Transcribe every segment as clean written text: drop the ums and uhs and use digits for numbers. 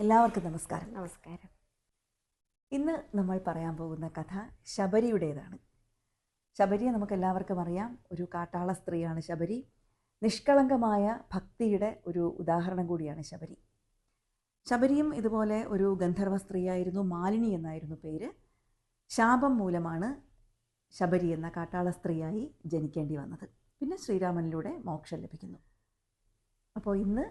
എല്ലാവർക്കും നമസ്കാരം. നമസ്കാരം. ഇന്ന് നമ്മൾ പറയാൻ പോകുന്ന കഥ ശബരിയുടേതാണ്. ശബരിയെ നമുക്ക് എല്ലാവർക്കും അറിയാം. ഒരു കാട്ടാള സ്ത്രീയാണ് ശബരി. നിഷ്കളങ്കമായ ഭക്തിയുടെ ഒരു ഉദാഹരണം കൂടിയാണ് ശബരി. ശബരിയും ഇതുപോലെ ഒരു ഗന്ധർവ സ്ത്രീയായിരുന്നു. മാലിനി എന്നായിരുന്നു പേര്. ശാപം മൂലമാണ് ശബരി എന്ന കാട്ടാള സ്ത്രീയായി ജനിക്കേണ്ടി വന്നത്. പിന്നെ ശ്രീരാമനിലൂടെ മോക്ഷം ലഭിക്കുന്നു. അപ്പോൾ ഇന്ന്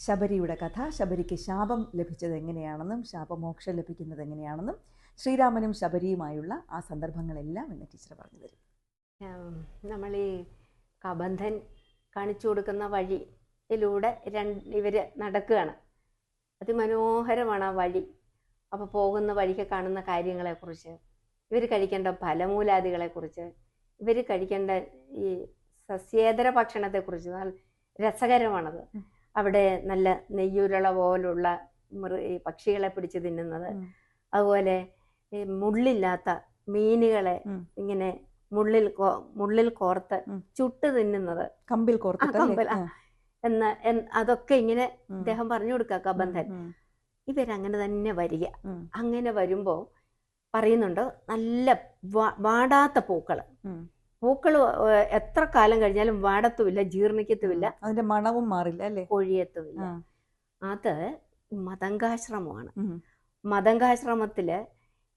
ശബരിയുടെ കഥ, ശബരിക്ക് ശാപം ലഭിച്ചത് എങ്ങനെയാണെന്നും ശാപമോക്ഷം ലഭിക്കുന്നത് എങ്ങനെയാണെന്നും ശ്രീരാമനും ശബരിയുമായുള്ള ആ സന്ദർഭങ്ങളെല്ലാം ഇന്ന് ടീച്ചർ പറഞ്ഞു തരും. നമ്മൾ ഈ കബന്ധൻ കാണിച്ചു കൊടുക്കുന്ന വഴിയിലൂടെ ഇവർ നടക്കുകയാണ്. അതിമനോഹരമാണ് ആ വഴി. അപ്പോൾ പോകുന്ന വഴിക്ക് കാണുന്ന കാര്യങ്ങളെക്കുറിച്ച്, ഇവർ കഴിക്കേണ്ട ഫലമൂലാദികളെക്കുറിച്ച്, ഇവർ കഴിക്കേണ്ട ഈ സസ്യേതര ഭക്ഷണത്തെക്കുറിച്ച് നല്ല രസകരമാണത്. അവിടെ നല്ല നെയ്യുരുള പോലുള്ള ഈ പക്ഷികളെ പിടിച്ച് തിന്നുന്നത്, അതുപോലെ ഈ മുള്ളില്ലാത്ത മീനുകളെ ഇങ്ങനെ മുള്ളിൽ കോർത്ത് ചുട്ട് തിന്നുന്നത്, കമ്പിൽ കോർത്ത് അതൊക്കെ ഇങ്ങനെ അദ്ദേഹം പറഞ്ഞു കൊടുക്കുക കബന്ധൻ. ഇവരങ്ങനെ തന്നെ വരിക. അങ്ങനെ വരുമ്പോൾ പറയുന്നുണ്ട്, നല്ല വാടാത്ത പൂക്കൾ എത്ര കാലം കഴിഞ്ഞാലും വാടത്തുമില്ല, ജീർണിക്കത്തുമില്ല, അതിന്റെ മണവും മാറില്ല, അല്ലേ, കൊഴിയത്തുമില്ല. അത് മതങ്കാശ്രമമാണ്. മതങ്കാശ്രമത്തില്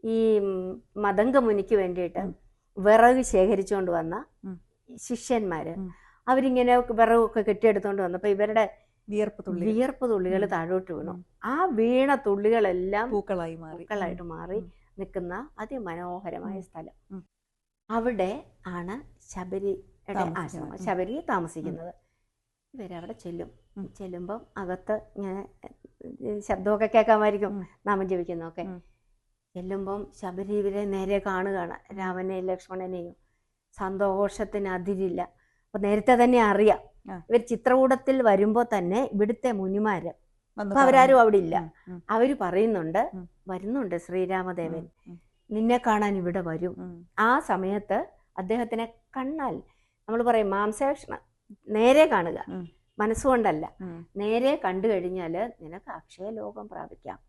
ഈ മതങ്ക മുനിക്ക് വേണ്ടിയിട്ട് വിറക് ശേഖരിച്ചുകൊണ്ട് വന്ന ശിഷ്യന്മാര് അവരിങ്ങനെ വിറകൊക്കെ കെട്ടിയെടുത്തോണ്ട് വന്നപ്പോ ഇവരുടെ വിയർപ്പ് തുള്ളികൾ താഴോട്ട് വീണു. ആ വീണ തുള്ളികളെല്ലാം പൂക്കളായിട്ട് മാറി നിൽക്കുന്ന അതിമനോഹരമായ സ്ഥലം. അവിടെ ആണ് ശബരിയുടെ ആശ്രമം, ശബരി താമസിക്കുന്നത്. ഇവരവിടെ ചെല്ലുമ്പം അകത്ത് ഇങ്ങനെ ശബ്ദമൊക്കെ കേൾക്കാമായിരിക്കും, നാമം ജപിക്കുന്നതൊക്കെ. ചെല്ലുമ്പം ശബരി ഇവരെ നേരെ കാണുകയാണ്, രാമനെയും ലക്ഷ്മണനെയും. സന്തോഷത്തിന് അതിരില്ല. അപ്പൊ നേരത്തെ തന്നെ അറിയാം, ഇവർ ചിത്രകൂടത്തിൽ വരുമ്പോ തന്നെ ഇവിടുത്തെ മുനിമാര്, അപ്പൊ അവരാരും അവിടെ ഇല്ല. അവര് പറയുന്നുണ്ട്, വരുന്നുണ്ട് ശ്രീരാമദേവൻ, നിന്നെ കാണാൻ ഇവിടെ വരും. ആ സമയത്ത് അദ്ദേഹത്തിനെ കണ്ണാൽ, നമ്മൾ പറയും മാംസേഷണം, നേരെ കാണുക, മനസ്സുകൊണ്ടല്ല, നേരെ കണ്ടു കഴിഞ്ഞാല് നിനക്ക് അക്ഷയലോകം പ്രാപിക്കാം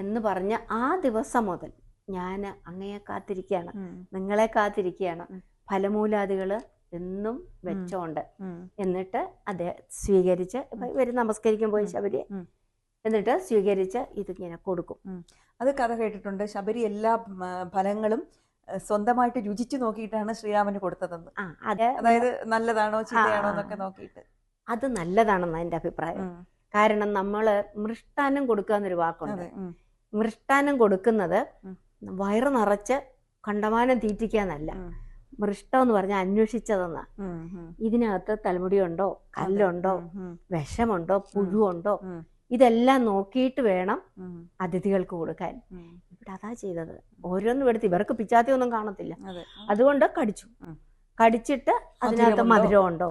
എന്ന് പറഞ്ഞ ആ ദിവസം മുതൽ ഞാൻ അങ്ങയെ കാത്തിരിക്കുകയാണ്, നിങ്ങളെ കാത്തിരിക്കുകയാണ്, ഫലമൂലാദികള് എന്നും വെച്ചോണ്ട്. എന്നിട്ട് അദ്ദേഹം സ്വീകരിച്ച്, ഇവര് നമസ്കരിക്കും പോയി ശബരി, എന്നിട്ട് സ്വീകരിച്ച് ഇതിങ്ങനെ കൊടുക്കും. അത് കഥ കേട്ടിട്ടുണ്ട്. ശബരി എല്ലാ ഫലങ്ങളും സ്വന്തമായിട്ട് രുചിച്ചു നോക്കിയിട്ടാണ് ശ്രീരാമന് കൊടുത്തതെന്ന്. അതായത് നല്ലതാണോ ചീത്തയാണോ എന്നൊക്കെ നോക്കിയിട്ട്. അത് നല്ലതാണെന്ന് എൻ്റെ അഭിപ്രായം. കാരണം നമ്മള് മൃഷ്ടാന്നം കൊടുക്കുക എന്നൊരു വാക്കുണ്ട്. മൃഷ്ടാന്നം കൊടുക്കുന്നത് വയറ് നിറച്ച് കണ്ടമാനം തീറ്റിക്കാന്നല്ല. മൃഷ്ടം എന്ന് പറഞ്ഞാൽ അന്വേഷിച്ചതെന്നാ. ഇതിനകത്ത് തലമുടിയുണ്ടോ, കല്ലുണ്ടോ, വിഷമുണ്ടോ, പുഴുണ്ടോ, ഇതെല്ലാം നോക്കിയിട്ട് വേണം അതിഥികൾക്ക് കൊടുക്കാൻ. ഇവിടെ അതാ ചെയ്തത്. ഓരോന്നും എടുത്ത്, ഇവർക്ക് പിച്ചാത്തിയൊന്നും കാണത്തില്ല, അതുകൊണ്ട് കടിച്ചിട്ട് അതിനകത്ത് മധുരമുണ്ടോ,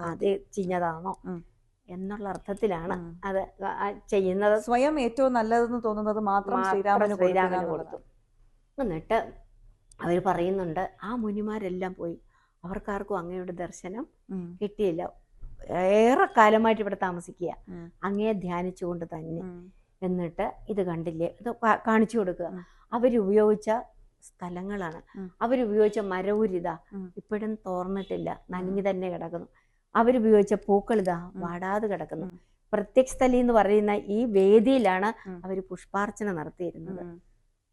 അത് ചിഞ്ഞതാണോ എന്നുള്ള അർത്ഥത്തിലാണ് അത് ചെയ്യുന്നത്. സ്വയം ഏറ്റവും നല്ലതെന്ന് തോന്നുന്നത് മാത്രം ശ്രീരാമന് കൊടുത്തു. എന്നിട്ട് അവർ പറയുന്നുണ്ട്, ആ മുനിമാരെല്ലാം പോയി, അവർക്കാർക്കും അങ്ങയുടെ ദർശനം കിട്ടിയില്ല. ഏറെ കാലമായിട്ട് ഇവിടെ താമസിക്കുക, അങ്ങയെ ധ്യാനിച്ചുകൊണ്ട് തന്നെ. എന്നിട്ട് ഇത് കണ്ടില്ലേ, ഇത് കാണിച്ചു കൊടുക്കുക. അവരുപയോഗിച്ച സ്ഥലങ്ങളാണ്, അവരുപയോഗിച്ച മരവുരിത ഇപ്പോഴും തോർന്നിട്ടില്ല, നനഞ്ഞു തന്നെ കിടക്കുന്നു. അവരുപയോഗിച്ച പൂക്കളിതാ വാടാതെ കിടക്കുന്നു. പ്രത്യക്ഷസ്ഥലി എന്ന് പറയുന്ന ഈ വേദിയിലാണ് അവർ പുഷ്പാർച്ചന നടത്തിയിരുന്നത്.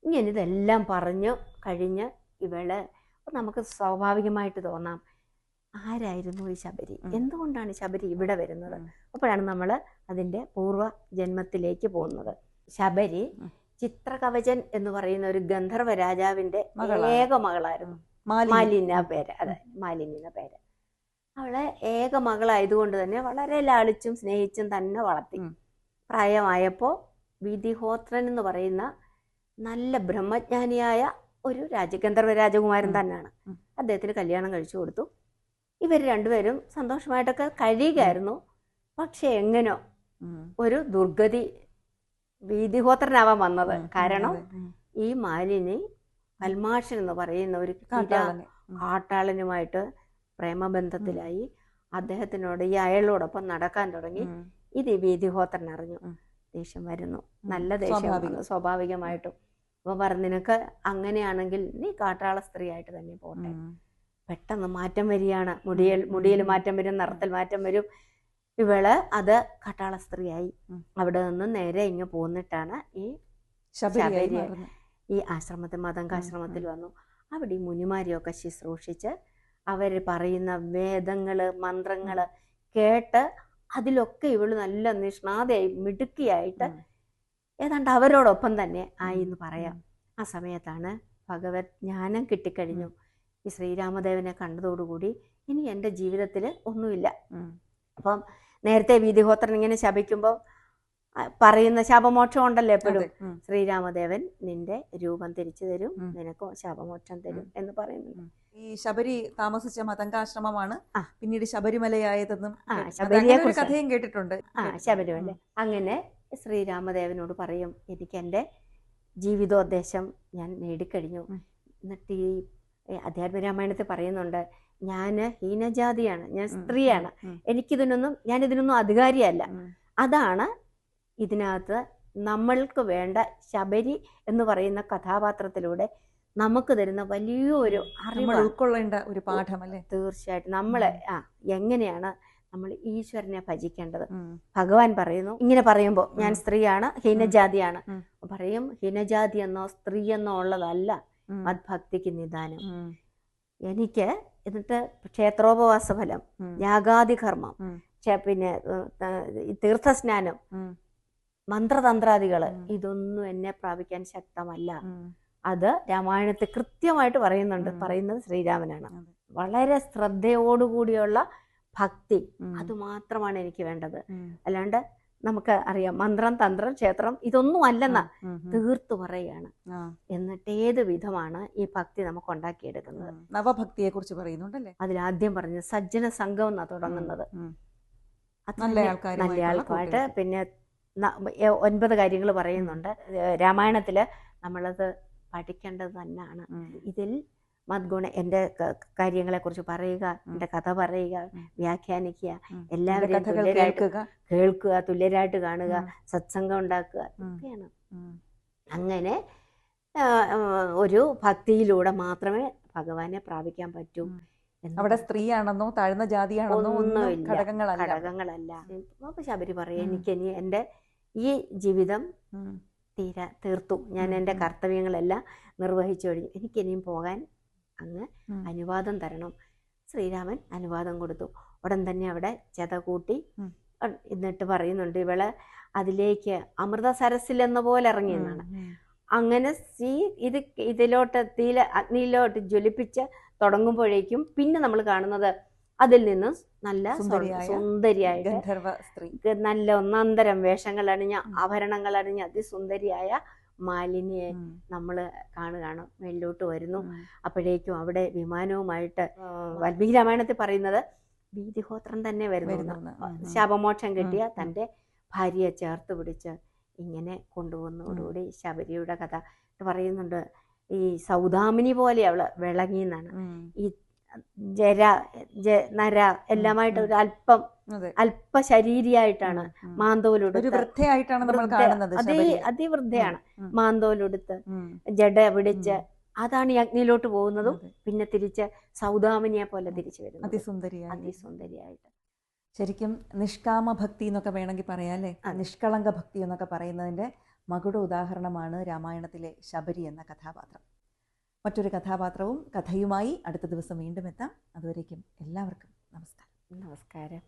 ഇങ്ങനെ ഇതെല്ലാം പറഞ്ഞു കഴിഞ്ഞ് ഇവള്, നമുക്ക് സ്വാഭാവികമായിട്ട് തോന്നാം, ആരായിരുന്നു ഈ ശബരി, എന്തുകൊണ്ടാണ് ശബരി ഇവിടെ വരുന്നത്? അപ്പോഴാണ് നമ്മൾ അതിന്റെ പൂർവ്വ ജന്മത്തിലേക്ക് പോകുന്നത്. ശബരി ചിത്രകവചൻ എന്ന് പറയുന്ന ഒരു ഗന്ധർവ രാജാവിന്റെ ഏക മകളായിരുന്നു. മാലിന്യ പേര്. അതെ, മാലിന്യ പേര്. അവളെ ഏക മകളായതുകൊണ്ട് തന്നെ വളരെ ലാളിച്ചും സ്നേഹിച്ചും തന്നെ വളർത്തി. പ്രായമായപ്പോ വിധിഹോത്രൻ എന്ന് പറയുന്ന നല്ല ബ്രഹ്മജ്ഞാനിയായ ഒരു ഗന്ധർവ രാജകുമാരൻ തന്നെയാണ് അദ്ദേഹത്തിന് കല്യാണം കഴിച്ചു കൊടുത്തു. ഇവർ രണ്ടുപേരും സന്തോഷമായിട്ടൊക്കെ കഴിയുകയായിരുന്നു. പക്ഷെ എങ്ങനോ ഒരു ദുർഗതി വീതിഹോത്രനാവാൻ വന്നത്. കാരണം ഈ മാലിനി കൽമാഷൻ എന്ന് പറയുന്ന ഒരു കാട്ടാളനുമായിട്ട് പ്രേമബന്ധത്തിലായി. അദ്ദേഹത്തിനോട് ഈ അയാളോടൊപ്പം നടക്കാൻ തുടങ്ങി. ഇത് വീതിഹോത്രൻ അറിഞ്ഞു. ദേഷ്യം വരുന്നു, നല്ല ദേഷ്യം വന്നു സ്വാഭാവികമായിട്ടും. അപ്പോൾ പറഞ്ഞു, നിനക്ക് അങ്ങനെയാണെങ്കിൽ നീ കാട്ടാള സ്ത്രീ ആയിട്ട് തന്നെ പോട്ടെ. പെട്ടെന്ന് മാറ്റം വരികയാണ്, മുടിയിൽ മാറ്റം വരും, നിറത്തിൽ മാറ്റം വരും. ഇവള് അത് കാട്ടാള സ്ത്രീയായി. അവിടെ നിന്ന് നേരെ ഇങ്ങ് പോന്നിട്ടാണ് ഈ ശബരി ഈ ആശ്രമത്തിൽ, മതങ്കാശ്രമത്തിൽ വന്നു. അവിടെ ഈ മുനിമാരെയൊക്കെ ശുശ്രൂഷിച്ച് അവർ പറയുന്ന വേദങ്ങള് മന്ത്രങ്ങള് കേട്ട് അതിലൊക്കെ ഇവള് നല്ല നിഷ്ണാതയായി മിടുക്കിയായിട്ട് ഏതാണ്ട് അവരോടൊപ്പം തന്നെ ആയി എന്ന് പറയാം. ആ സമയത്താണ് ഭഗവത് ജ്ഞാനം കിട്ടിക്കഴിഞ്ഞു. ഈ ശ്രീരാമദേവനെ കണ്ടതോടുകൂടി ഇനി എൻ്റെ ജീവിതത്തിൽ ഒന്നുമില്ല. അപ്പം നേരത്തെ വീതിഹോത്രൻ ഇങ്ങനെ ശപിക്കുമ്പോൾ പറയുന്ന ശാപമോക്ഷം ഉണ്ടല്ലോ എപ്പോഴും, ശ്രീരാമദേവൻ നിന്റെ രൂപം തിരിച്ചു തരും, നിനക്ക് ശാപമോക്ഷം തരും എന്ന് പറയുന്നുണ്ട്. ഈ ശബരി താമസിച്ച മതങ്കാശ്രമമാണ് പിന്നീട് ശബരിമലയായതെന്നും കഥയും കേട്ടിട്ടുണ്ട്. ശബരിമല. അങ്ങനെ ശ്രീരാമദേവനോട് പറയും, എനിക്ക് എൻ്റെ ജീവിതോദ്ദേശം ഞാൻ നേടിക്കഴിഞ്ഞു. എന്നിട്ട് ഈ അധ്യാത്മരാമായണത്തിൽ പറയുന്നുണ്ട്, ഞാൻ ഹീനജാതിയാണ്, ഞാൻ സ്ത്രീയാണ്, ഞാനിതിനൊന്നും അധികാരിയല്ല. അതാണ് ഇതിനകത്ത് നമ്മൾക്ക് വേണ്ട ശബരി എന്ന് പറയുന്ന കഥാപാത്രത്തിലൂടെ നമുക്ക് തരുന്ന വലിയൊരു അറിവ്, ഉൾക്കൊള്ളേണ്ട ഒരു പാഠമല്ലേ. തീർച്ചയായിട്ടും നമ്മളെ എങ്ങനെയാണ് നമ്മൾ ഈശ്വരനെ ഭജിക്കേണ്ടത്. ഭഗവാൻ പറയുന്നു, ഇങ്ങനെ പറയുമ്പോൾ ഞാൻ സ്ത്രീയാണ്, ഹീനജാതിയാണ്, പറയും ഹീനജാതി എന്നോ സ്ത്രീ എന്നോ ഉള്ളതല്ല മദ്ഭക്തിക്ക് നിദാനം. എനിക്ക് എന്നിട്ട് ക്ഷേത്രോപവാസ ഫലം, യാഗാദി കർമ്മം, പിന്നെ തീർത്ഥസ്നാനം, മന്ത്രതന്ത്രാദികള്, ഇതൊന്നും എന്നെ പ്രാപിക്കാൻ ശക്തമല്ല. അത് രാമായണത്തിൽ കൃത്യമായിട്ട് പറയുന്നത് ശ്രീരാമനാണ്. വളരെ ശ്രദ്ധയോടുകൂടിയുള്ള ഭക്തി, അത് മാത്രമാണ് എനിക്ക് വേണ്ടത്. അല്ലാണ്ട് നമുക്ക് അറിയാം മന്ത്രം തന്ത്രം ക്ഷേത്രം ഇതൊന്നും അല്ലെന്ന തീർത്തു പറയുകയാണ്. എന്നിട്ട് ഏത് വിധമാണ് ഈ ഭക്തി നമുക്ക് ഉണ്ടാക്കിയെടുക്കുന്നത്? നവഭക്തിയെ കുറിച്ച് പറയുന്നുണ്ടല്ലേ. അതിലാദ്യം പറഞ്ഞത് സജ്ജന സംഘം എന്നാ തുടങ്ങുന്നത്. നല്ല ആൾക്കാരായിട്ട് പിന്നെ 9 കാര്യങ്ങൾ പറയുന്നുണ്ട് രാമായണത്തില്. നമ്മളത് പഠിക്കേണ്ടത് തന്നെയാണ്. ഇതിൽ മദ്ഗുണ എൻ്റെ കാര്യങ്ങളെക്കുറിച്ച് പറയുക, എൻ്റെ കഥ പറയുക, വ്യാഖ്യാനിക്കുക, എല്ലാവരെയും കേൾക്കുക, തുല്യരായിട്ട് കാണുക, സത്സംഗം ഉണ്ടാക്കുക, ഒക്കെയാണ്. അങ്ങനെ ഒരു ഭക്തിയിലൂടെ മാത്രമേ ഭഗവാനെ പ്രാപിക്കാൻ പറ്റൂ. അവിടെ സ്ത്രീയാണെന്നോ താഴ്ന്ന ജാതിയാണെന്നോ ഒന്നുമില്ല, ഘടകങ്ങളല്ല. അപ്പൊ ശബരി പറയും, എനിക്കിനി എൻ്റെ ഈ ജീവിതം തീർത്തു, ഞാൻ എൻ്റെ കർത്തവ്യങ്ങളെല്ലാം നിർവഹിച്ചു കഴിഞ്ഞു, എനിക്കിനിയും പോകാൻ അങ്ങ് അനുവാദം തരണം. ശ്രീരാമൻ അനുവാദം കൊടുത്തു. ഉടൻ തന്നെ അവിടെ ചെത കൂട്ടി. എന്നിട്ട് പറയുന്നുണ്ട്, ഇവള് അതിലേക്ക് അമൃത സരസിലെന്ന പോലെ ഇറങ്ങിയെന്നാണ്. അങ്ങനെ ഇതിലോട്ട് അഗ്നിയിലോട്ട് ജ്വലിപ്പിച്ച് തുടങ്ങുമ്പോഴേക്കും പിന്നെ നമ്മൾ കാണുന്നത് അതിൽ നിന്ന് നല്ല സുന്ദരിയായിട്ട് നല്ല ഒന്നാന്തരം വേഷങ്ങൾ അണിഞ്ഞ ആഭരണങ്ങൾ അണിഞ്ഞ അതിസുന്ദരിയായ മാലിന്യെ നമ്മൾ കാണുകയാണ്. മേളിലോട്ട് വരുന്നു. അപ്പോഴേക്കും അവിടെ വിമാനവുമായിട്ട് വാൽമീകി രാമായണത്തിൽ പറയുന്നത് വീതിഹോത്രം തന്നെ വരുന്നു. ശാപമോക്ഷം കിട്ടിയ തൻ്റെ ഭാര്യയെ ചേർത്ത് പിടിച്ച് ഇങ്ങനെ കൊണ്ടുപോകുന്നതോടുകൂടി ശബരിയുടെ കഥ പറയുന്നുണ്ട്. ഈ സൗദാമിനി പോലെ അവള് വിളങ്ങിന്നാണ്. ഈ നര എല്ലാമായിട്ട് ഒരു അല്പ ശരീരിയായിട്ടാണ് മാന്തോലുടുത്ത്, അതിവൃദ്ധയാണ് മാന്തോലുടുത്ത് ജഡ പിടിച്ച് അതാണ് ഈ അഗ്നിയിലോട്ട് പോകുന്നതും പിന്നെ തിരിച്ച് സൗദാമിനിയെ പോലെ തിരിച്ചു വരുന്നത് അതിസുന്ദരിയായിട്ട്. ശരിക്കും നിഷ്കാമ ഭക്തി എന്നൊക്കെ വേണമെങ്കിൽ പറയാം അല്ലേ. നിഷ്കളങ്ക ഭക്തി എന്നൊക്കെ പറയുന്നതിൻ്റെ മകുട ഉദാഹരണമാണ് രാമായണത്തിലെ ശബരി എന്ന കഥാപാത്രം. മറ്റൊരു കഥാപാത്രവും കഥയുമായി അടുത്ത ദിവസം വീണ്ടും എത്താം. അതുവരേക്കും എല്ലാവർക്കും നമസ്കാരം.